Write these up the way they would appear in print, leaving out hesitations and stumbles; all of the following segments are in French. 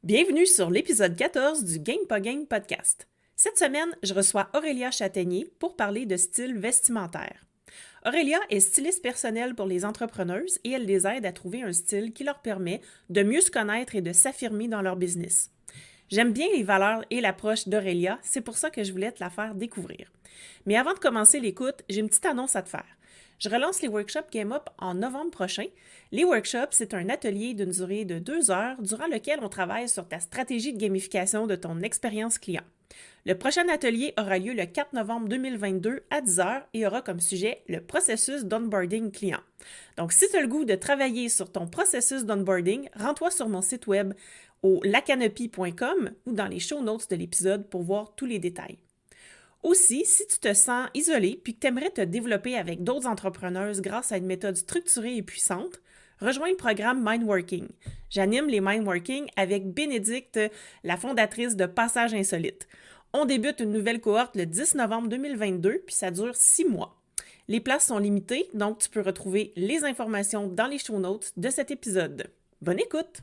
Bienvenue sur l'épisode 14 du Game Pas Game podcast. Cette semaine, je reçois Aurélia Châtaignier pour parler de style vestimentaire. Aurélia est styliste personnelle pour les entrepreneuses et elle les aide à trouver un style qui leur permet de mieux se connaître et de s'affirmer dans leur business. J'aime bien les valeurs et l'approche d'Aurélia, c'est pour ça que je voulais te la faire découvrir. Mais avant de commencer l'écoute, j'ai une petite annonce à te faire. Je relance les workshops Game Up en novembre prochain. Les workshops, c'est un atelier d'une durée de 2 heures durant lequel on travaille sur ta stratégie de gamification de ton expérience client. Le prochain atelier aura lieu le 4 novembre 2022 à 10 heures et aura comme sujet le processus d'onboarding client. Donc, si tu as le goût de travailler sur ton processus d'onboarding, rends-toi sur mon site web au lacanopy.com ou dans les show notes de l'épisode pour voir tous les détails. Aussi, si tu te sens isolé puis que tu aimerais te développer avec d'autres entrepreneuses grâce à une méthode structurée et puissante, rejoins le programme Mindworking. J'anime les Mindworking avec Bénédicte, la fondatrice de Passage Insolite. On débute une nouvelle cohorte le 10 novembre 2022, puis ça dure 6 mois. Les places sont limitées, donc tu peux retrouver les informations dans les show notes de cet épisode. Bonne écoute!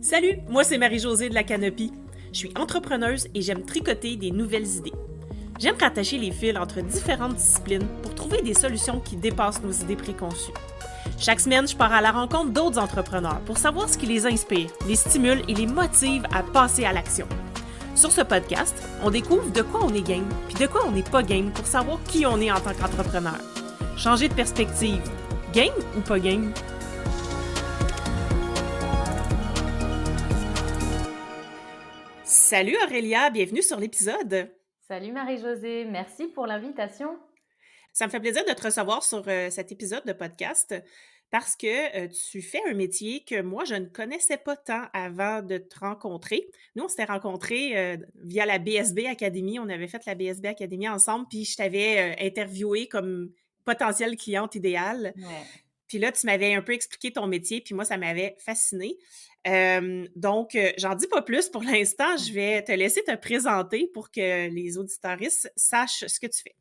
Salut, moi c'est Marie-Josée de la Canopy. Je suis entrepreneuse et j'aime tricoter des nouvelles idées. J'aime rattacher les fils entre différentes disciplines pour trouver des solutions qui dépassent nos idées préconçues. Chaque semaine, je pars à la rencontre d'autres entrepreneurs pour savoir ce qui les inspire, les stimule et les motive à passer à l'action. Sur ce podcast, on découvre de quoi on est game puis de quoi on n'est pas game pour savoir qui on est en tant qu'entrepreneur. Changer de perspective. Game ou pas game? Salut Aurélia, bienvenue sur l'épisode. Salut Marie-Josée, merci pour l'invitation. Ça me fait plaisir de te recevoir sur cet épisode de podcast parce que tu fais un métier que moi, je ne connaissais pas tant avant de te rencontrer. Nous, on s'était rencontrés via la BSB Academy. On avait fait la BSB Academy ensemble, puis je t'avais interviewé comme potentielle cliente idéale. Ouais. Puis là, tu m'avais un peu expliqué ton métier, puis moi, ça m'avait fascinée. Donc, j'en dis pas plus pour l'instant. Je vais te laisser te présenter pour que les auditeuristes sachent ce que tu fais.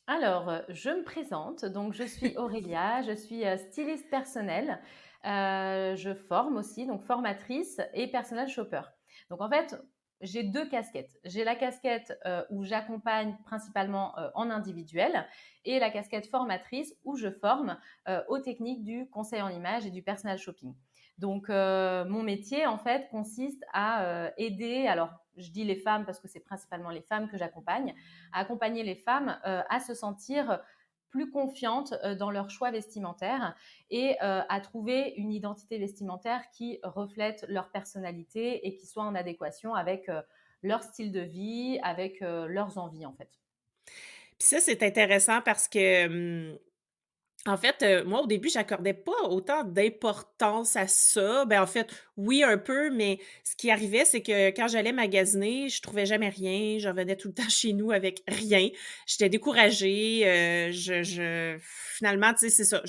Alors, je me présente. Donc, je suis Aurélia, je suis styliste personnelle. Je forme aussi, donc formatrice et personal shopper. Donc, en fait, j'ai deux casquettes. J'ai la casquette où j'accompagne principalement en individuel et la casquette formatrice où je forme aux techniques du conseil en images et du personal shopping. Donc, mon métier, en fait, consiste à aider, alors je dis les femmes parce que c'est principalement les femmes que j'accompagne, à accompagner les femmes à se sentir plus confiantes dans leur choix vestimentaire et à trouver une identité vestimentaire qui reflète leur personnalité et qui soit en adéquation avec leur style de vie, avec leurs envies en fait. Puis ça, c'est intéressant parce que, en fait, moi, au début, j'accordais pas autant d'importance à ça. Ben, en fait, oui, un peu, mais ce qui arrivait, c'est que quand j'allais magasiner, je trouvais jamais rien. Je revenais tout le temps chez nous avec rien. J'étais découragée. Finalement, tu sais, c'est ça.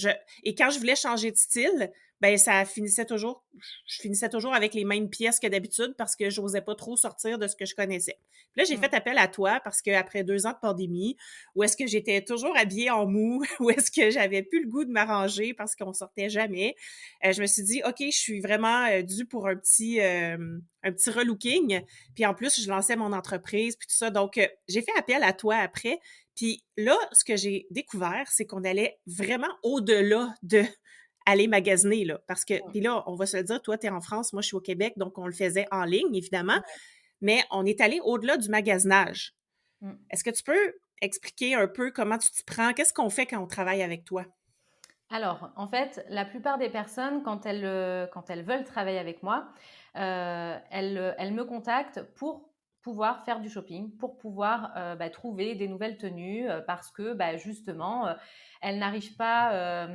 Et quand je voulais changer de style, ben, je finissais toujours avec les mêmes pièces que d'habitude parce que j'osais pas trop sortir de ce que je connaissais. Puis là, j'ai Mm. fait appel à toi parce qu'après 2 ans de pandémie, où est-ce que j'étais toujours habillée en mou, où est-ce que j'avais plus le goût de m'arranger parce qu'on sortait jamais. Je me suis dit, OK, je suis vraiment due pour un petit relooking. Puis en plus, je lançais mon entreprise, puis tout ça. Donc, j'ai fait appel à toi après. Puis là, ce que j'ai découvert, c'est qu'on allait vraiment au-delà de aller magasiner, là. Parce que, puis là, on va se le dire, toi, tu es en France, moi, je suis au Québec, donc on le faisait en ligne, évidemment. Mais on est allé au-delà du magasinage. Mm. Est-ce que tu peux expliquer un peu comment tu t'y prends? Qu'est-ce qu'on fait quand on travaille avec toi? Alors, en fait, la plupart des personnes, quand elles veulent travailler avec moi, elles me contactent pour pouvoir faire du shopping, pour pouvoir trouver des nouvelles tenues, parce que justement, elles n'arrivent pas,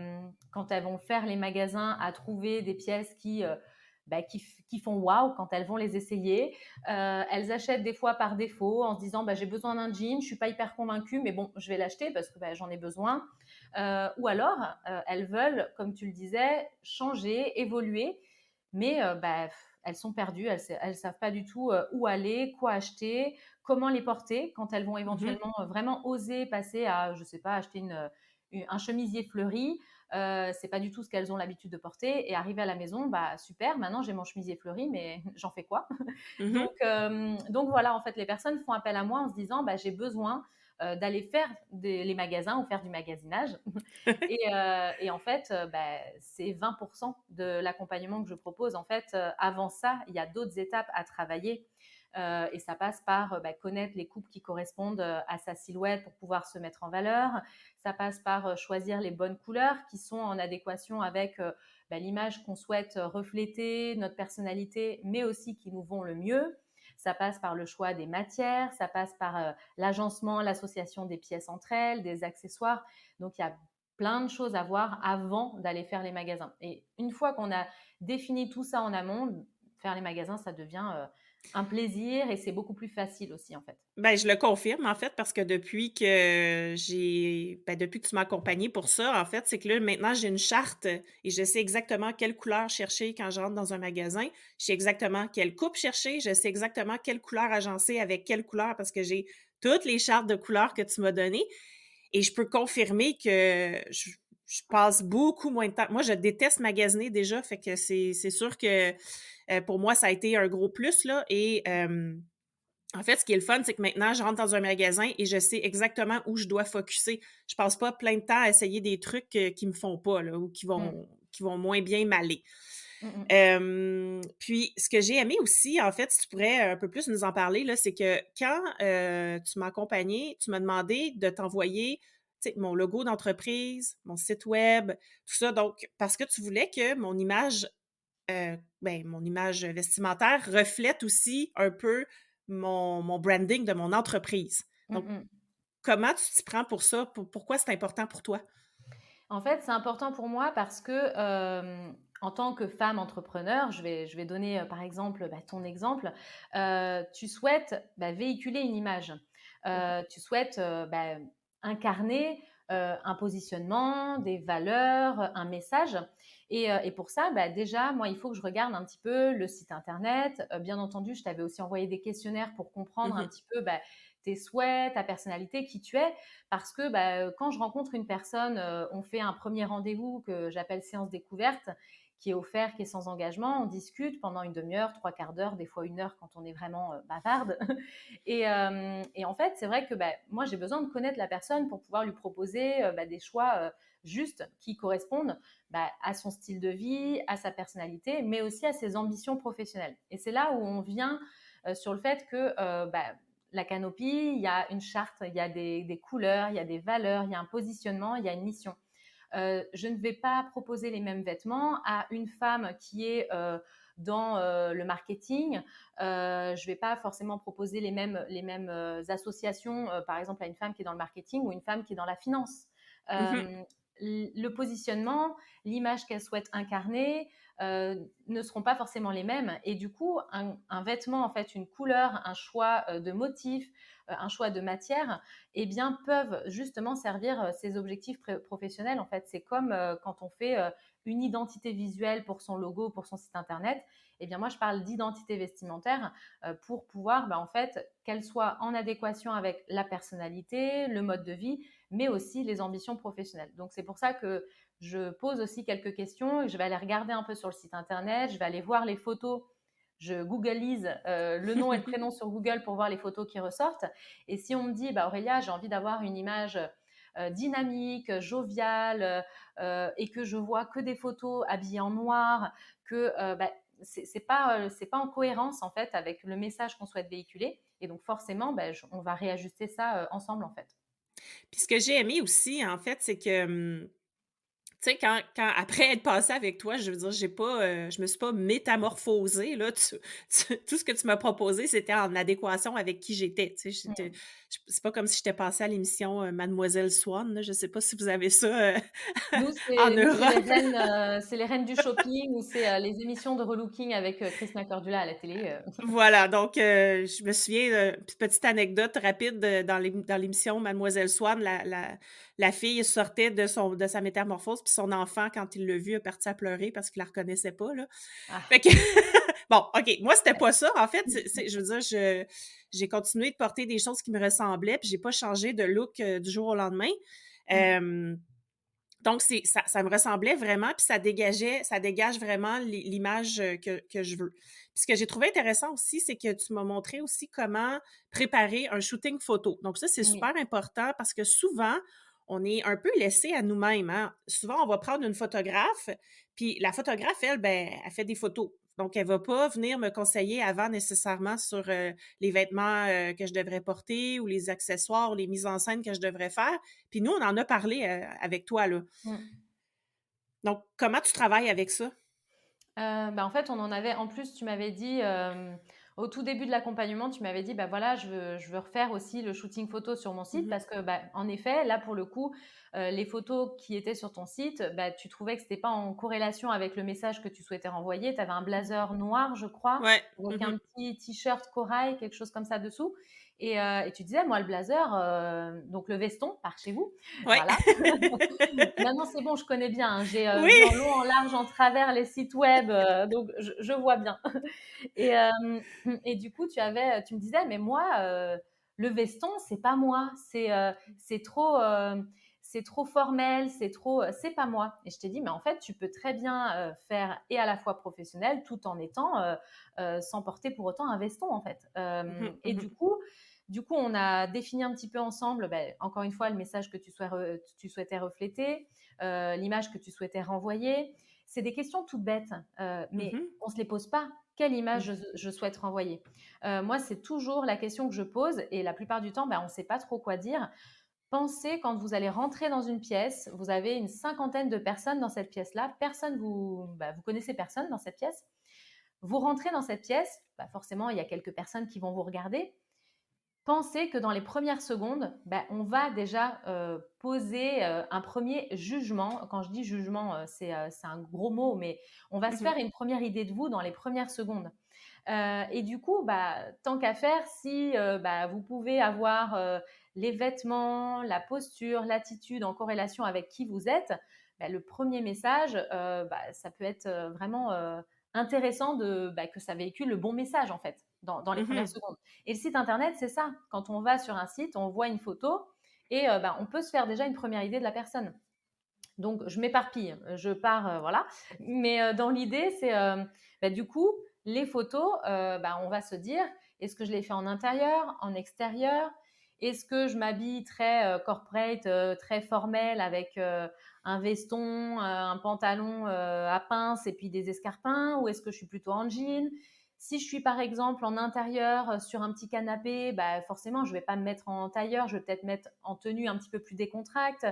quand elles vont faire les magasins, à trouver des pièces qui font waouh quand elles vont les essayer. Elles achètent des fois par défaut en se disant j'ai besoin d'un jean, je suis pas hyper convaincue, mais bon, je vais l'acheter parce que j'en ai besoin. Ou alors, elles veulent, comme tu le disais, changer, évoluer, mais elles sont perdues, elles ne savent pas du tout où aller, quoi acheter, comment les porter quand elles vont Mhm. éventuellement vraiment oser passer à, je ne sais pas, acheter un chemisier fleuri. c'est pas du tout ce qu'elles ont l'habitude de porter. Et arrivé à la maison, bah super, maintenant j'ai mon chemisier fleuri, mais j'en fais quoi? Mhm. Donc voilà, en fait, les personnes font appel à moi en se disant, bah, j'ai besoin d'aller faire les magasins ou faire du magasinage. Et en fait, bah, c'est 20% de l'accompagnement que je propose. En fait, avant ça, il y a d'autres étapes à travailler. Et ça passe par bah, connaître les coupes qui correspondent à sa silhouette pour pouvoir se mettre en valeur. Ça passe par choisir les bonnes couleurs qui sont en adéquation avec bah, l'image qu'on souhaite refléter, notre personnalité, mais aussi qui nous vont le mieux. Ça passe par le choix des matières, ça passe par l'agencement, l'association des pièces entre elles, des accessoires. Donc, il y a plein de choses à voir avant d'aller faire les magasins. Et une fois qu'on a défini tout ça en amont, faire les magasins, ça devient un plaisir et c'est beaucoup plus facile aussi en fait. Ben, je le confirme, en fait, parce que depuis que tu m'as accompagnée pour ça, en fait, c'est que là, maintenant, j'ai une charte et je sais exactement quelle couleur chercher quand je rentre dans un magasin. Je sais exactement quelle coupe chercher. Je sais exactement quelle couleur agencer avec quelle couleur parce que j'ai toutes les chartes de couleurs que tu m'as données. Et je peux confirmer que je passe beaucoup moins de temps. Moi, je déteste magasiner déjà, fait que c'est sûr que pour moi, ça a été un gros plus, là. Et en fait, ce qui est le fun, c'est que maintenant, je rentre dans un magasin et je sais exactement où je dois focusser. Je passe pas plein de temps à essayer des trucs qui me font pas, là, ou Mm, qui vont moins bien m'aller. mm, mm. Puis, ce que j'ai aimé aussi, en fait, si tu pourrais un peu plus nous en parler, là, c'est que quand tu m'as accompagné, tu m'as demandé de t'envoyer tu sais, mon logo d'entreprise, mon site web, tout ça. Donc, parce que tu voulais que mon image vestimentaire reflète aussi un peu mon branding de mon entreprise. Mm, Donc, mm. comment tu t'y prends pour ça? Pourquoi c'est important pour toi? En fait, c'est important pour moi parce que en tant que femme entrepreneur, je vais donner par exemple bah, ton exemple, tu souhaites bah, véhiculer une image. Tu souhaites bah, incarner un positionnement, des valeurs, un message. Et pour ça, bah, déjà, moi, il faut que je regarde un petit peu le site internet. Bien entendu, je t'avais aussi envoyé des questionnaires pour comprendre un Mhm. petit peu bah, tes souhaits, ta personnalité, qui tu es. Parce que bah, quand je rencontre une personne, on fait un premier rendez-vous que j'appelle séance découverte, qui est offert, qui est sans engagement. On discute pendant une demi-heure, trois quarts d'heure, des fois une heure quand on est vraiment bavarde. Et en fait, c'est vrai que bah, moi, j'ai besoin de connaître la personne pour pouvoir lui proposer bah, des choix justes qui correspondent bah, à son style de vie, à sa personnalité, mais aussi à ses ambitions professionnelles. Et c'est là où on vient sur le fait que bah, la canopie, il y a une charte, il y a des couleurs, il y a des valeurs, il y a un positionnement, il y a une mission. Je ne vais pas proposer les mêmes vêtements à une femme qui est dans le marketing. Je ne vais pas forcément proposer les mêmes associations, par exemple, à une femme qui est dans le marketing ou une femme qui est dans la finance. Mhm. Euh, le positionnement, l'image qu'elle souhaite incarner ne seront pas forcément les mêmes. Et du coup, un vêtement, en fait, une couleur, un choix de motif, un choix de matière, eh bien, peuvent justement servir ces objectifs professionnels. En fait, c'est comme quand on fait une identité visuelle pour son logo, pour son site internet. Eh bien, moi, je parle d'identité vestimentaire pour pouvoir, bah, en fait, qu'elle soit en adéquation avec la personnalité, le mode de vie, mais aussi les ambitions professionnelles. Donc, c'est pour ça que je pose aussi quelques questions. Je vais aller regarder un peu sur le site internet, je vais aller voir les photos. Je googleise le nom et le prénom sur Google pour voir les photos qui ressortent. Et si on me dit, bah, Aurélia, j'ai envie d'avoir une image dynamique, joviale, et que je vois que des photos habillées en noir, que bah, c'est pas en cohérence en fait avec le message qu'on souhaite véhiculer. Et donc forcément, bah, on va réajuster ça ensemble en fait. Puis ce que j'ai aimé aussi, en fait, c'est que tu sais, quand après être passée avec toi, je veux dire, je me suis pas métamorphosée, là. Tout ce que tu m'as proposé, c'était en adéquation avec qui j'étais, tu sais. Mm. C'est pas comme si j'étais passée à l'émission Mademoiselle Swan, là. Je sais pas si vous avez ça Nous, en Europe. c'est les reines du shopping ou c'est les émissions de relooking avec Christina Cordula à la télé. Voilà, donc je me souviens, petite anecdote rapide dans l'émission Mademoiselle Swan, la fille sortait de sa métamorphose, puis son enfant, quand il l'a vue, a parti à pleurer parce qu'il la reconnaissait pas, là. Fait Ah. que bon, OK, moi, c'était pas ça, en fait, je veux dire, j'ai continué de porter des choses qui me ressemblaient, puis j'ai pas changé de look du jour au lendemain. Mm. Hem Donc ça me ressemblait vraiment, puis ça dégage vraiment l'image, que je veux. Puis ce que j'ai trouvé intéressant aussi, c'est que tu m'as montré aussi comment préparer un shooting photo. Donc ça, c'est Oui. super important parce que souvent, on est un peu laissé à nous-mêmes, hein. Souvent, on va prendre une photographe, puis la photographe, elle, ben, elle fait des photos. Donc elle va pas venir me conseiller avant nécessairement sur, les vêtements, que je devrais porter ou les accessoires ou les mises en scène que je devrais faire. Puis nous, on en a parlé, avec toi, là. Mmh. Donc, comment tu travailles avec ça? Bah, en fait, on en avait en plus, tu m'avais dit, au tout début de l'accompagnement, tu m'avais dit: «Bah, voilà, je veux refaire aussi le shooting photo sur mon site» Mmh. parce que, bah, en effet, là, pour le coup, les photos qui étaient sur ton site, bah, tu trouvais que c'était pas en corrélation avec le message que tu souhaitais renvoyer. Tu avais un blazer noir, je crois, Ouais. avec Mmh. un petit t-shirt corail, quelque chose comme ça dessous et tu disais: «Moi, le blazer, donc le veston par chez vous, Ouais. voilà, maintenant, c'est bon, je connais bien, hein. J'ai vu en Oui! long, en large, en travers les sites web, donc je vois bien. Et, et du coup, tu me disais, mais moi, le veston, c'est pas moi. C'est trop, c'est trop formel, c'est pas moi. Et je t'ai dit, mais en fait, tu peux très bien faire et à la fois professionnel tout en étant sans porter pour autant un veston, en fait. Mmh. Et Mmh. du coup, on a défini un petit peu ensemble, ben, encore une fois, le message que tu souhaitais refléter, l'image que tu souhaitais renvoyer. C'est des questions toutes bêtes, mais Mmh. on ne se les pose pas. Quelle image Mmh. je souhaite renvoyer? Moi, c'est toujours la question que je pose et la plupart du temps, ben, on ne sait pas trop quoi dire. Pensez quand vous allez rentrer dans une pièce, vous avez une cinquantaine de personnes dans cette pièce-là, vous connaissez personne dans cette pièce. Vous rentrez dans cette pièce, bah forcément, il y a quelques personnes qui vont vous regarder. Pensez que dans les premières secondes, ben, on va déjà poser un premier jugement. Quand je dis jugement, c'est un gros mot, mais on va se Mmh. faire une première idée de vous dans les premières secondes. Et du coup, bah, tant qu'à faire, si bah, vous pouvez avoir les vêtements, la posture, l'attitude en corrélation avec qui vous êtes, bah, le premier message, bah, ça peut être vraiment intéressant bah, que ça véhicule le bon message en fait dans les premières Mmh. secondes. Et le site internet, c'est ça. Quand on va sur un site, on voit une photo et bah, on peut se faire déjà une première idée de la personne. Donc, je m'éparpille, je pars, voilà. Mais dans l'idée, c'est bah, du coup, les photos, bah, on va se dire, est-ce que je les fais en intérieur, en extérieur? Est-ce que je m'habille très corporate, très formel avec un veston, un pantalon à pince et puis des escarpins? Ou est-ce que je suis plutôt en jean? Si je suis par exemple en intérieur sur un petit canapé, bah, forcément, je ne vais pas me mettre en tailleur, je vais peut-être mettre en tenue un petit peu plus décontracte.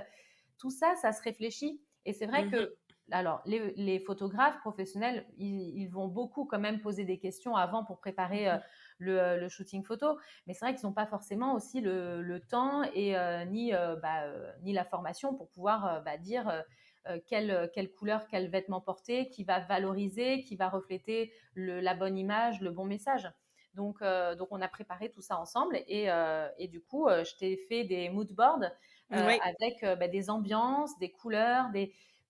Tout ça, ça se réfléchit. Et c'est vrai Mmh. que, alors, les photographes professionnels, ils vont beaucoup quand même poser des questions avant pour préparer Mmh. le shooting photo. Mais c'est vrai qu'ils n'ont pas forcément aussi le temps et ni la formation pour pouvoir bah, dire quelle couleur, quel vêtement porter, qui va valoriser, qui va refléter la bonne image, le bon message. Donc, on a préparé tout ça ensemble et du coup, je t'ai fait des mood boards Oui. avec bah, des ambiances, des couleurs,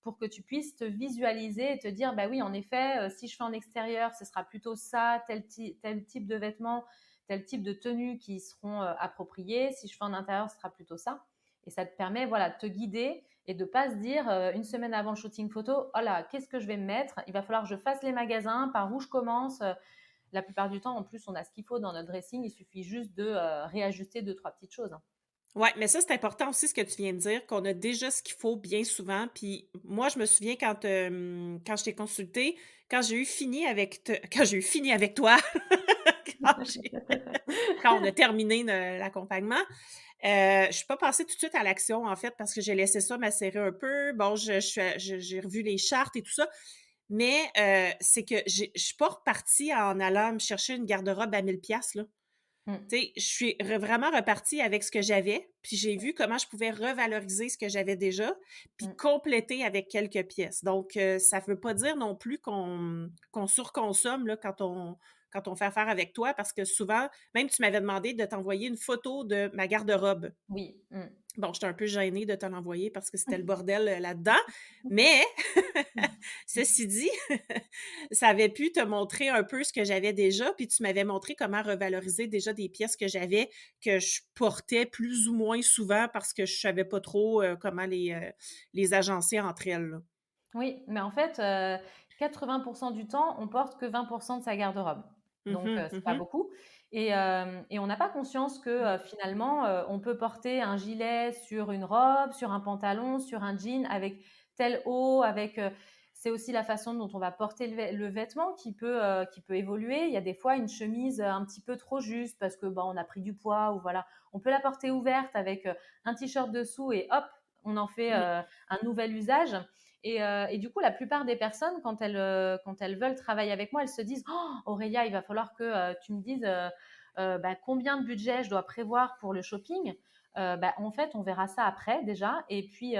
pour que tu puisses te visualiser et te dire, bah oui, en effet, si je fais en extérieur, ce sera plutôt ça, tel type de vêtements, tel type de tenues qui seront appropriées. Si je fais en intérieur, ce sera plutôt ça. Et ça te permet voilà, de te guider et de ne pas se dire une semaine avant le shooting photo, oh là, qu'est-ce que je vais me mettre? Il va falloir que je fasse les magasins, par où je commence. La plupart du temps, en plus, on a ce qu'il faut dans notre dressing. Il suffit juste de réajuster deux, trois petites choses. Ouais, mais ça, c'est important aussi ce que tu viens de dire, qu'on a déjà ce qu'il faut bien souvent. Puis moi, je me souviens quand je t'ai consultée, quand j'ai eu fini avec toi, quand j'ai quand on a terminé l'accompagnement, je suis pas passée tout de suite à l'action, en fait, parce que j'ai laissé ça macérer un peu. Bon, j'ai revu les chartes et tout ça, mais c'est que je suis pas repartie en allant me chercher une garde-robe à 1000 pièces là. Mm. Tu sais, je suis vraiment repartie avec ce que j'avais, puis j'ai vu comment je pouvais revaloriser ce que j'avais déjà, puis Mm. compléter avec quelques pièces. Donc, ça veut pas dire non plus qu'on surconsomme là, quand on fait affaire avec toi parce que souvent, même tu m'avais demandé de t'envoyer une photo de ma garde-robe. Oui. Mmh. Bon, j'étais un peu gênée de te l'envoyer parce que c'était le bordel, là-dedans, mais ceci dit, ça avait pu te montrer un peu ce que j'avais déjà, puis tu m'avais montré comment revaloriser déjà des pièces que j'avais, que je portais plus ou moins souvent parce que je savais pas trop, comment les agencer entre elles, là. Oui, mais en fait, 80 du temps, on porte que 20 de sa garde-robe. Donc, Mmh c'est pas mh. beaucoup et on n'a pas conscience que, finalement, on peut porter un gilet sur une robe, sur un pantalon, sur un jean avec tel haut, avec, c'est aussi la façon dont on va porter le vêtement qui peut évoluer. Il y a des fois une chemise, un petit peu trop juste parce que, bah, on a pris du poids ou voilà. On peut la porter ouverte avec, un t-shirt dessous et hop, on en fait, Mmh. un nouvel usage. Et du coup, la plupart des personnes, quand elles veulent travailler avec moi, elles se disent: «Oh, Aurélia, il va falloir que tu me dises bah, combien de budget je dois prévoir pour le shopping.» Bah, en fait, on verra ça après déjà. Et puis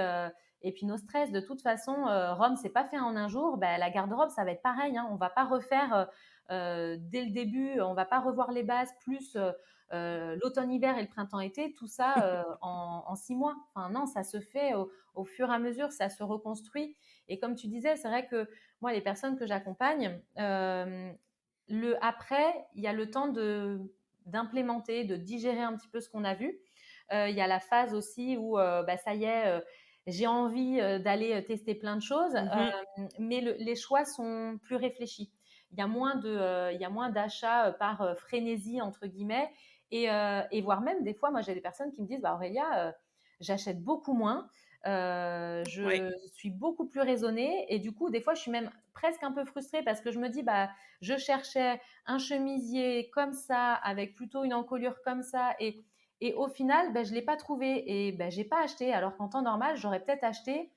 nos stress, de toute façon, Rome, c'est pas fait en un jour. Bah, la garde-robe, ça va être pareil. Hein. On va pas refaire dès le début, on va pas revoir les bases plus l'automne-hiver et le printemps-été, tout ça en 6 mois. Enfin, non, ça se fait au fur et à mesure, ça se reconstruit. Et comme tu disais, c'est vrai que moi, les personnes que j'accompagne, le après, il y a le temps d'implémenter, de digérer un petit peu ce qu'on a vu. Il y a la phase aussi où bah, ça y est, j'ai envie d'aller tester plein de choses, Mmh. mais les choix sont plus réfléchis. Il y a moins d'achats par frénésie entre guillemets et voire même des fois, moi j'ai des personnes qui me disent bah, Aurélia, j'achète beaucoup moins. Ouais. Je suis beaucoup plus raisonnée et du coup, des fois, je suis même presque un peu frustrée parce que je me dis, bah, je cherchais un chemisier comme ça, avec plutôt une encolure comme ça, et au final, bah, je ne l'ai pas trouvé et bah, je n'ai pas acheté. Alors qu'en temps normal, j'aurais peut-être acheté,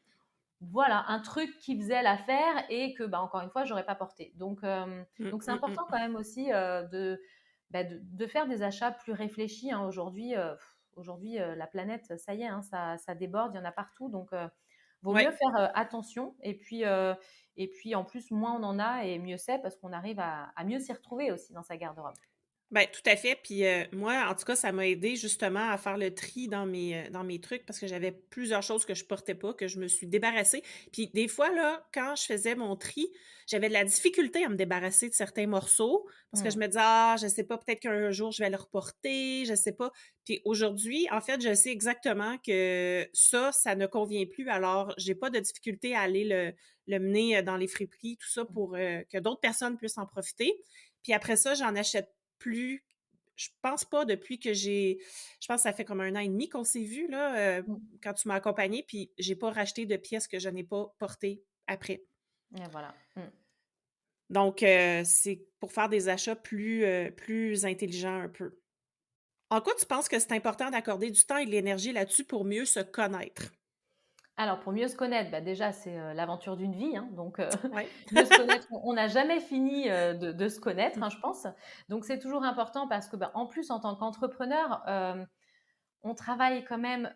voilà, un truc qui faisait l'affaire et que, bah, encore une fois, j'aurais pas porté. Mmh, Donc c'est mmh important quand mh. même aussi de faire des achats plus réfléchis. Hein. Aujourd'hui, la planète, ça y est, hein, ça déborde, il y en a partout. Donc, vaut mieux Ouais. faire attention. Et puis, en plus, moins on en a et mieux c'est parce qu'on arrive à mieux s'y retrouver aussi dans sa garde-robe. Ben, tout à fait. Puis, moi, en tout cas, ça m'a aidé justement à faire le tri dans mes trucs parce que j'avais plusieurs choses que je portais pas, que je me suis débarrassée. Puis des fois, là, quand je faisais mon tri, j'avais de la difficulté à me débarrasser de certains morceaux parce que je Mmh. me disais: «Ah, je sais pas, peut-être qu'un jour je vais le reporter, je sais pas». Puis aujourd'hui, en fait, je sais exactement que ça ne convient plus. Alors, j'ai pas de difficulté à aller le mener, dans les friperies, tout ça pour, que d'autres personnes puissent en profiter. Puis après ça, j'en achète plus, je pense pas depuis que je pense que ça fait comme 1 an et demi qu'on s'est vus là, Mmh. quand tu m'as accompagnée, puis j'ai pas racheté de pièces que je n'ai pas portées après. Et voilà. Mmh. Donc c'est pour faire des achats plus intelligents un peu. En quoi tu penses que c'est important d'accorder du temps et de l'énergie là-dessus pour mieux se connaître? Alors, pour mieux se connaître, bah, déjà, c'est l'aventure d'une vie. Hein, donc, Ouais. mieux se connaître, on n'a jamais fini de se connaître, Mmh. hein, je pense. Donc, c'est toujours important parce que, bah, en plus, en tant qu'entrepreneur, on travaille quand même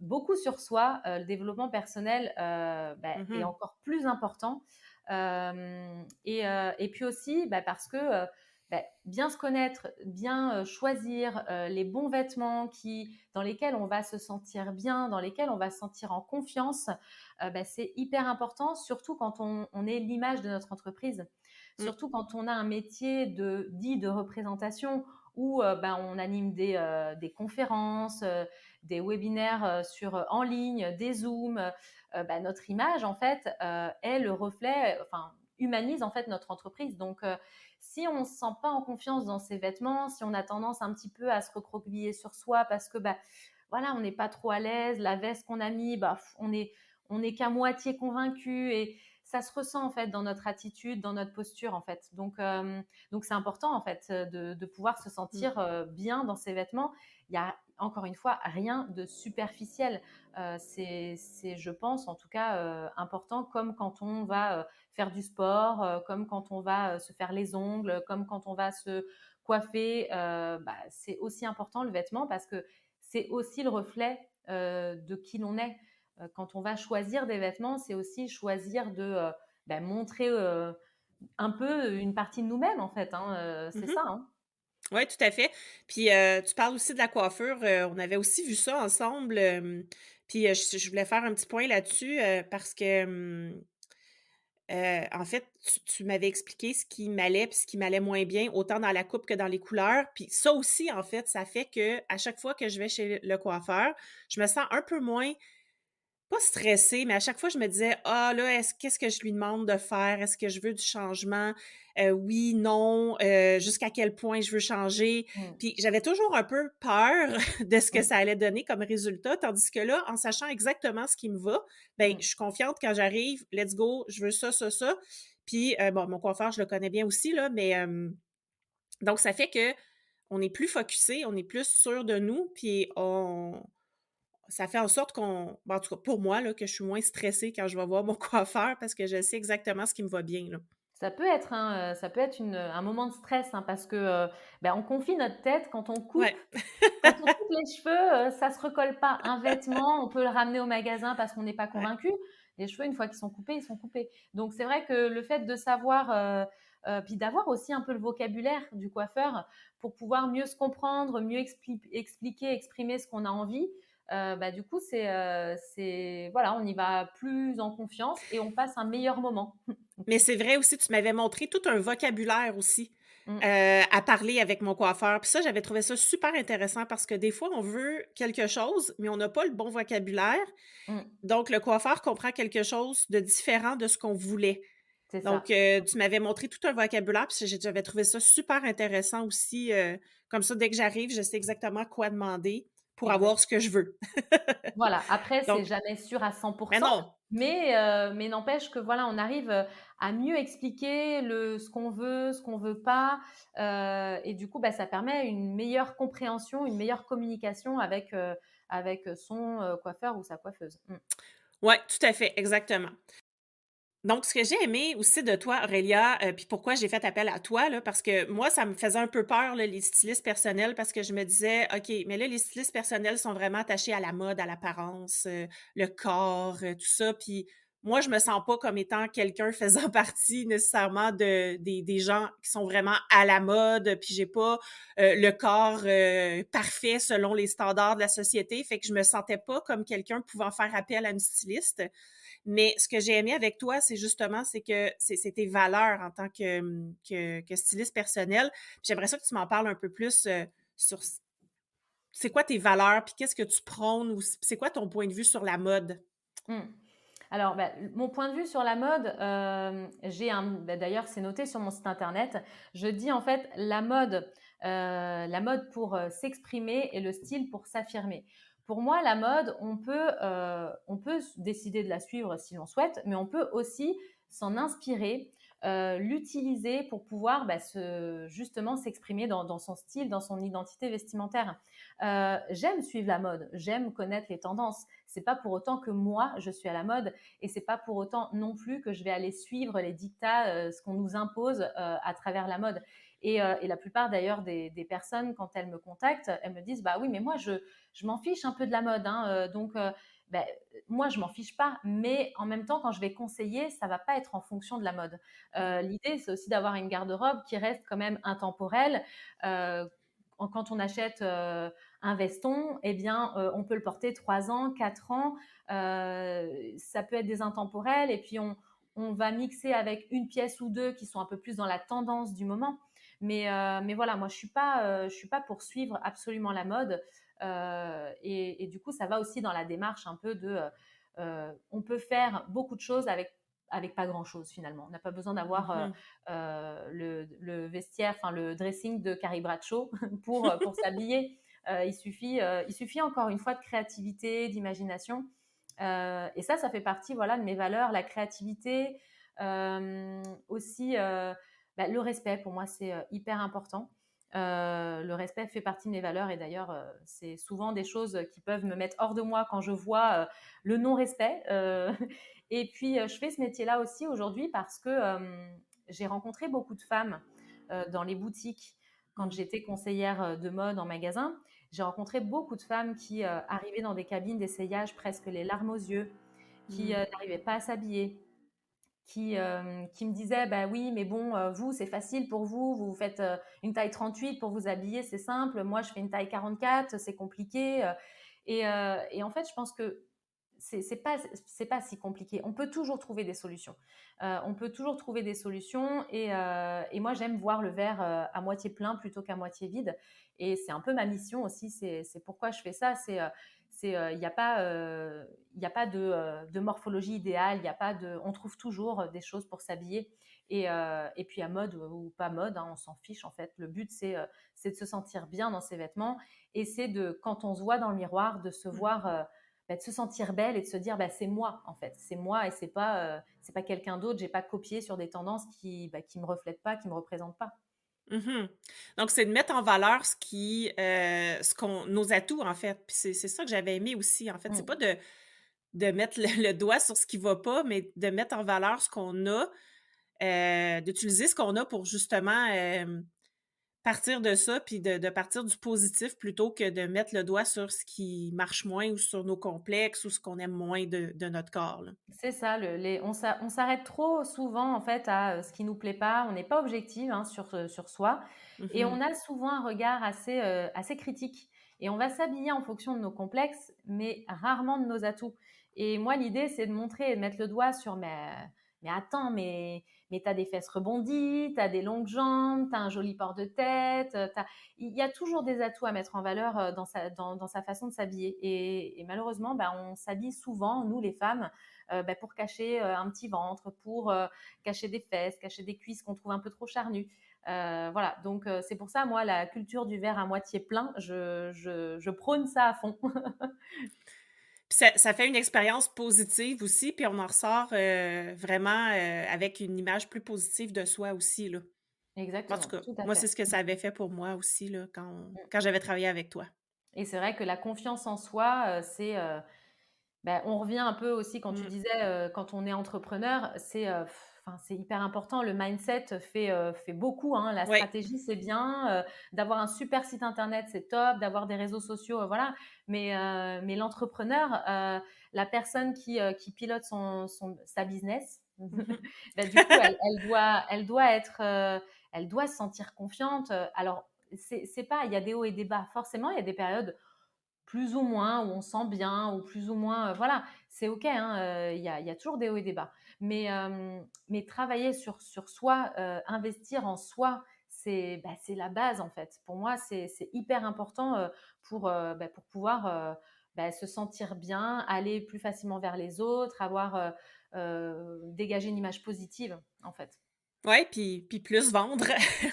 beaucoup sur soi. Le développement personnel bah, est Mmh. encore plus important. Et puis aussi, bah, parce que bah, bien se connaître, bien choisir les bons vêtements dans lesquels on va se sentir bien, dans lesquels on va se sentir en confiance, bah, c'est hyper important, surtout quand on est l'image de notre entreprise. Mmh. Surtout quand on a un métier dit de représentation où ben, on anime des conférences, des webinaires en ligne, des Zooms. Ben, notre image, en fait, est le reflet, enfin, humanise en fait notre entreprise. Donc, si on ne se sent pas en confiance dans ses vêtements, si on a tendance un petit peu à se recroqueviller sur soi parce que, bah, voilà, on n'est pas trop à l'aise, la veste qu'on a mis, bah, on est qu'à moitié convaincu et ça se ressent en fait dans notre attitude, dans notre posture en fait. Donc c'est important en fait de pouvoir se Mmh. sentir bien dans ses vêtements. Il y a encore une fois rien de superficiel. Je pense en tout cas important comme quand on va faire du sport, comme quand on va se faire les ongles, comme quand on va se coiffer. Bah, c'est aussi important le vêtement parce que c'est aussi le reflet de qui l'on est. Quand on va choisir des vêtements, c'est aussi choisir de bah, montrer un peu une partie de nous-mêmes, en fait, hein, c'est Mmh. ça, hein. Ouais, tout à fait. Puis, tu parles aussi de la coiffure, on avait aussi vu ça ensemble, puis, je voulais faire un petit point là-dessus, parce que, en fait, tu m'avais expliqué ce qui m'allait puis ce qui m'allait moins bien, autant dans la coupe que dans les couleurs. Puis ça aussi, en fait, ça fait que à chaque fois que je vais chez le coiffeur, je me sens un peu moins pas stressée, mais à chaque fois, je me disais: «Ah là, qu'est-ce que je lui demande de faire? Est-ce que je veux du changement? Oui, non, jusqu'à quel point je veux changer?» Mmh. Puis j'avais toujours un peu peur de ce que Mmh. ça allait donner comme résultat, tandis que là, en sachant exactement ce qui me va, ben Mmh. je suis confiante quand j'arrive, let's go, je veux ça, ça, ça. Puis, bon, mon coiffeur, je le connais bien aussi là, mais, donc ça fait que on est plus focusé, on est plus sûr de nous, puis on ça fait en sorte qu'on ben, en tout cas pour moi là, que je suis moins stressée quand je vais voir mon coiffeur parce que je sais exactement ce qui me va bien, là. Ça peut être un moment de stress, hein, parce que, bah, on confie notre tête Ouais. quand on coupe les cheveux, ça se recolle pas. Un vêtement, on peut le ramener au magasin parce qu'on n'est pas Ouais. convaincu. Les cheveux, une fois qu'ils sont coupés, ils sont coupés. Donc c'est vrai que le fait de savoir, puis d'avoir aussi un peu le vocabulaire du coiffeur pour pouvoir mieux se comprendre, mieux expliquer, exprimer ce qu'on a envie, bah, du coup, c'est voilà, on y va plus en confiance et on passe un meilleur moment. Mais c'est vrai aussi, tu m'avais montré tout un vocabulaire aussi, Mmh. à parler avec mon coiffeur. Puis ça, j'avais trouvé ça super intéressant parce que des fois, on veut quelque chose, mais on n'a pas le bon vocabulaire. Mmh. Donc le coiffeur comprend quelque chose de différent de ce qu'on voulait. C'est Donc, ça. tu m'avais montré tout un vocabulaire, puis j'avais trouvé ça super intéressant aussi, comme ça, dès que j'arrive, je sais exactement quoi demander pour avoir Exact. ce que je veux. Voilà, après c'est Donc jamais sûr à mais 100%, non! mais n'empêche que voilà, on arrive, à mieux expliquer ce qu'on veut pas, et du coup, bah, ça permet une meilleure compréhension, une meilleure communication avec son, coiffeur ou sa coiffeuse. Mmh. Ouais, tout à fait, exactement. Donc, ce que j'ai aimé aussi de toi, Aurélia, puis pourquoi j'ai fait appel à toi, là, parce que moi, ça me faisait un peu peur, là, les stylistes personnels, parce que je me disais: «OK, mais là, les stylistes personnels sont vraiment attachés à la mode, à l'apparence, le corps, tout ça». Puis moi, je me sens pas comme étant quelqu'un faisant partie nécessairement des gens qui sont vraiment à la mode, puis j'ai pas, le corps, parfait selon les standards de la société. Fait que je me sentais pas comme quelqu'un pouvant faire appel à une styliste. Mais ce que j'ai aimé avec toi, c'est justement, c'est que c'est tes valeurs en tant que styliste personnel. Puis j'aimerais ça que tu m'en parles un peu plus, sur c'est quoi tes valeurs, puis qu'est-ce que tu prônes ou c'est quoi ton point de vue sur la mode? Mmh. Alors, bah, mon point de vue sur la mode, bah, d'ailleurs, c'est noté sur mon site internet. Je dis en fait la mode pour s'exprimer et le style pour s'affirmer. Pour moi, la mode, on peut décider de la suivre si l'on souhaite, mais on peut aussi s'en inspirer, l'utiliser pour pouvoir bah, justement s'exprimer dans son style, dans son identité vestimentaire. J'aime suivre la mode, j'aime connaître les tendances. C'est pas pour autant que moi je suis à la mode et c'est pas pour autant non plus que je vais aller suivre les dictats, ce qu'on nous impose à travers la mode. Et la plupart d'ailleurs des personnes, quand elles me contactent, elles me disent bah oui, mais moi je m'en fiche un peu de la mode, hein, ben, moi je m'en fiche pas, mais en même temps quand je vais conseiller, ça va pas être en fonction de la mode. L'idée c'est aussi d'avoir une garde-robe qui reste quand même intemporelle. Euh, Quand on achète un veston, eh bien, on peut le porter 3 ans, 4 ans. Ça peut être des intemporels et puis on va mixer avec une pièce ou deux qui sont un peu plus dans la tendance du moment. Mais voilà, moi, je suis pas pour suivre absolument la mode. Et du coup, ça va aussi dans la démarche un peu on peut faire beaucoup de choses avec pas grand-chose finalement. On n'a pas besoin d'avoir Mmh. le vestiaire, enfin le dressing de Carrie Bradshaw pour s'habiller. Il suffit encore une fois de créativité, d'imagination. Et ça fait partie voilà, de mes valeurs, la créativité, aussi bah, le respect, pour moi, c'est hyper important. Le respect fait partie de mes valeurs et d'ailleurs, c'est souvent des choses qui peuvent me mettre hors de moi quand je vois le non-respect. Et puis, je fais ce métier-là aussi aujourd'hui parce que j'ai rencontré beaucoup de femmes dans les boutiques quand Mmh. j'étais conseillère de mode en magasin. J'ai rencontré beaucoup de femmes qui arrivaient dans des cabines d'essayage presque les larmes aux yeux, qui Mmh. n'arrivaient pas à s'habiller, qui me disait, bah oui, mais bon, vous, c'est facile pour vous, vous faites une taille 38 pour vous habiller, c'est simple. Moi, je fais une taille 44, c'est compliqué. Et en fait, je pense que c'est pas si compliqué. On peut toujours trouver des solutions. On peut toujours trouver des solutions. Et moi, j'aime voir le verre à moitié plein plutôt qu'à moitié vide. Et c'est un peu ma mission aussi. C'est pourquoi je fais ça. Il n'y a pas, il y a pas de morphologie idéale. Il y a pas de, on trouve toujours des choses pour s'habiller. Et puis à mode ou pas mode, hein, on s'en fiche en fait. Le but, c'est de se sentir bien dans ses vêtements. Et c'est de, quand on se voit dans le miroir, de se voir, de se sentir belle et de se dire, c'est moi en fait. C'est moi et c'est pas quelqu'un d'autre. J'ai pas copié sur des tendances qui me reflètent pas, qui me représentent pas. Mhm. Donc, c'est de mettre en valeur nos atouts, en fait. Puis c'est ça que j'avais aimé aussi, en fait. C'est Mm. pas de mettre le doigt sur ce qui va pas, mais de mettre en valeur ce qu'on a, d'utiliser ce qu'on a pour justement partir de ça, puis de partir du positif plutôt que de mettre le doigt sur ce qui marche moins ou sur nos complexes ou ce qu'on aime moins de notre corps, là. C'est ça, on s'arrête trop souvent en fait à ce qui nous plaît pas. On n'est pas objectif, hein, sur soi, et Mhm. on a souvent un regard assez critique. Et on va s'habiller en fonction de nos complexes, mais rarement de nos atouts. Et moi, l'idée, c'est de montrer et de mettre le doigt sur mais attends, mais t'as des fesses rebondies, t'as des longues jambes, t'as un joli port de tête, il y a toujours des atouts à mettre en valeur dans sa façon de s'habiller. Et malheureusement, on s'habille souvent, nous les femmes, pour cacher un petit ventre, pour cacher des fesses, cacher des cuisses qu'on trouve un peu trop charnues. Voilà, donc c'est pour ça, moi, la culture du verre à moitié plein, je prône ça à fond. Puis ça fait une expérience positive aussi, puis on en ressort vraiment avec une image plus positive de soi aussi, là. En tout Exactement, cas, tout à moi, c'est fait. ce que ça avait fait pour moi aussi, là, quand j'avais travaillé avec toi. Et c'est vrai que la confiance en soi, on revient un peu aussi quand tu Mm. disais, quand on est entrepreneur, enfin, c'est hyper important. Le mindset fait beaucoup, hein. La Oui. stratégie, c'est bien. D'avoir un super site internet, c'est top. D'avoir des réseaux sociaux, voilà. Mais l'entrepreneur, la personne qui pilote sa business, Mhm. du coup, elle doit être, elle doit se sentir confiante. Alors, c'est pas, il y a des hauts et des bas. Forcément, il y a des périodes plus ou moins, où on sent bien, ou plus ou moins, voilà, c'est OK, hein, il y a toujours des hauts et des bas. Mais travailler sur soi, investir en soi, c'est la base, en fait. Pour moi, c'est hyper important pour pouvoir se sentir bien, aller plus facilement vers les autres, dégager une image positive, en fait. Ouais, puis plus vendre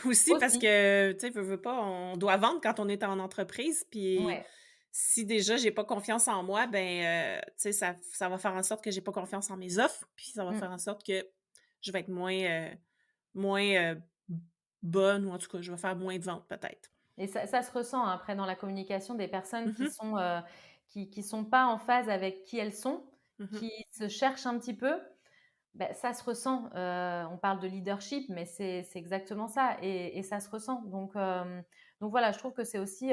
aussi parce Aussi, que, tu sais, veux pas, on doit vendre quand on est en entreprise, puis ouais. si déjà j'ai pas confiance en moi, ben, tu sais, ça va faire en sorte que j'ai pas confiance en mes offres, puis ça va Mm. faire en sorte que je vais être moins bonne ou en tout cas, je vais faire moins de ventes peut-être. Et ça se ressent, hein, après dans la communication des personnes qui Mhm, sont, qui sont pas en phase avec qui elles sont, mhm. qui se cherchent un petit peu, ça se ressent. On parle de leadership, mais c'est exactement ça, et ça se ressent. Donc voilà, je trouve que c'est aussi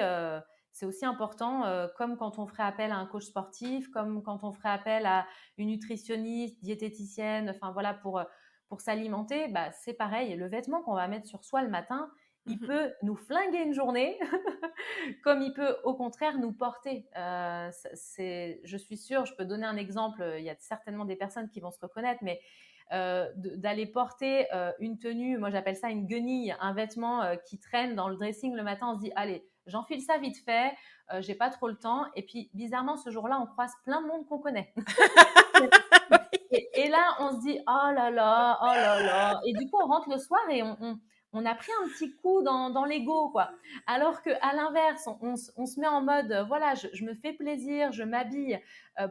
important, comme quand on ferait appel à un coach sportif, comme quand on ferait appel à une nutritionniste, diététicienne, enfin voilà, pour s'alimenter, c'est pareil. Le vêtement qu'on va mettre sur soi le matin, il Mhm. peut nous flinguer une journée, comme il peut au contraire nous porter. Je suis sûre, je peux donner un exemple, il y a certainement des personnes qui vont se reconnaître, mais d'aller porter une tenue, moi j'appelle ça une guenille, un vêtement qui traîne dans le dressing le matin, on se dit, allez, j'enfile ça vite fait, j'ai pas trop le temps, et puis bizarrement ce jour-là, on croise plein de monde qu'on connaît. Et là, on se dit, oh là là, oh là là. Et du coup, on rentre le soir et on a pris un petit coup dans l'ego, quoi. Alors qu'à l'inverse, on se met en mode, voilà, je me fais plaisir, je m'habille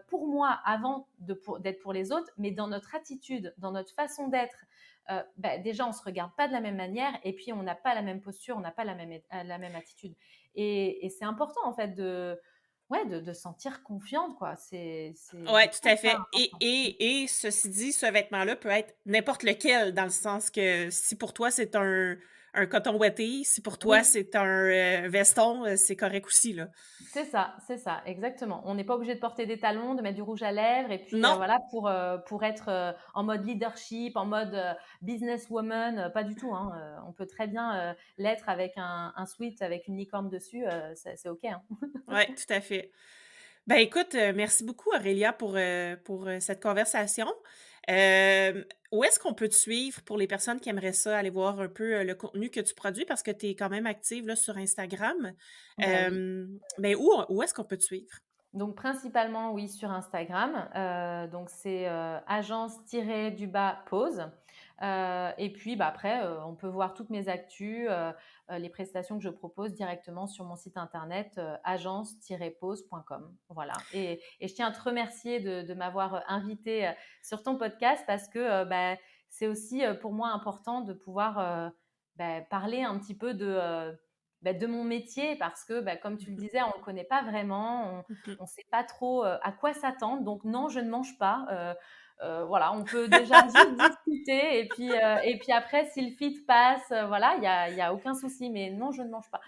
pour moi avant d'être pour les autres, mais dans notre attitude, dans notre façon d'être, déjà, on se regarde pas de la même manière, et puis on n'a pas la même posture, on n'a pas la même attitude. Et c'est important, en fait, ouais, de se sentir confiante, quoi. Je Ouais, tout trouve à ça fait. Et, important. et, et ceci dit, ce vêtement-là peut être n'importe lequel, dans le sens que si pour toi c'est un un coton ouaté. Si pour toi, Oui, c'est un veston, c'est correct aussi, là. c'est ça, exactement. On n'est pas obligé de porter des talons, de mettre du rouge à lèvres et puis Non, voilà pour être en mode leadership, en mode businesswoman, pas du tout, hein. On peut très bien l'être avec un sweat avec une licorne dessus, c'est OK, hein. ouais, tout à fait. Ben écoute, merci beaucoup Aurélia pour, cette conversation. Où est-ce qu'on peut te suivre pour les personnes qui aimeraient ça, aller voir un peu, le contenu que tu produis parce que tu es quand même active là sur Instagram. Bah oui. Ben où est-ce qu'on peut te suivre? Donc principalement, oui, sur Instagram. Donc c'est agence-du-bas pause. Et puis bah, après, on peut voir toutes mes actus, les prestations que je propose directement sur mon site internet agence-pause.com. Voilà. Et je tiens à te remercier de m'avoir invité sur ton podcast parce que bah, c'est aussi pour moi important de pouvoir bah, parler un petit peu de mon métier parce que, bah, comme tu le disais, on ne le connaît pas vraiment, on ne sait pas trop à quoi s'attendre. Donc non, je ne mange pas. Voilà, on peut déjà juste discuter et puis après, si le fit passe, voilà, y a aucun souci. Mais non, je ne mange pas.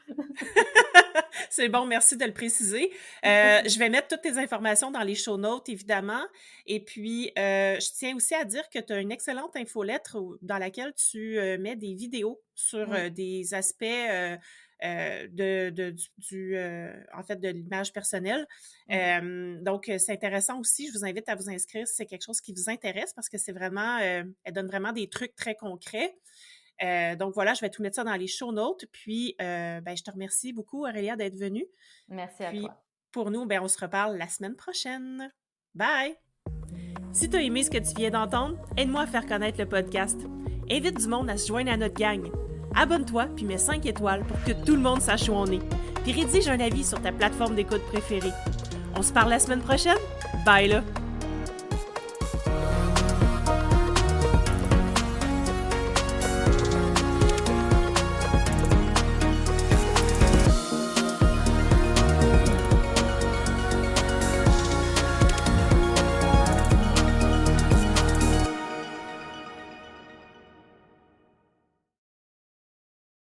C'est bon, merci de le préciser. Je vais mettre toutes tes informations dans les show notes, évidemment. Et puis, je tiens aussi à dire que tu as une excellente infolettre dans laquelle tu mets des vidéos sur Oui. des aspects en fait, de l'image personnelle. Mhm. Donc, c'est intéressant aussi. Je vous invite à vous inscrire si c'est quelque chose qui vous intéresse parce que c'est vraiment, elle donne vraiment des trucs très concrets. Donc voilà, je vais tout mettre ça dans les show notes. Puis, ben, je te remercie beaucoup, Aurélia, d'être venue. Merci à Puis, toi. pour nous, ben, on se reparle la semaine prochaine. Bye! Si tu as aimé ce que tu viens d'entendre, aide-moi à faire connaître le podcast. Invite du monde à se joindre à notre gang. Abonne-toi puis mets 5 étoiles pour que tout le monde sache où on est. Puis rédige un avis sur ta plateforme d'écoute préférée. On se parle la semaine prochaine? Bye là!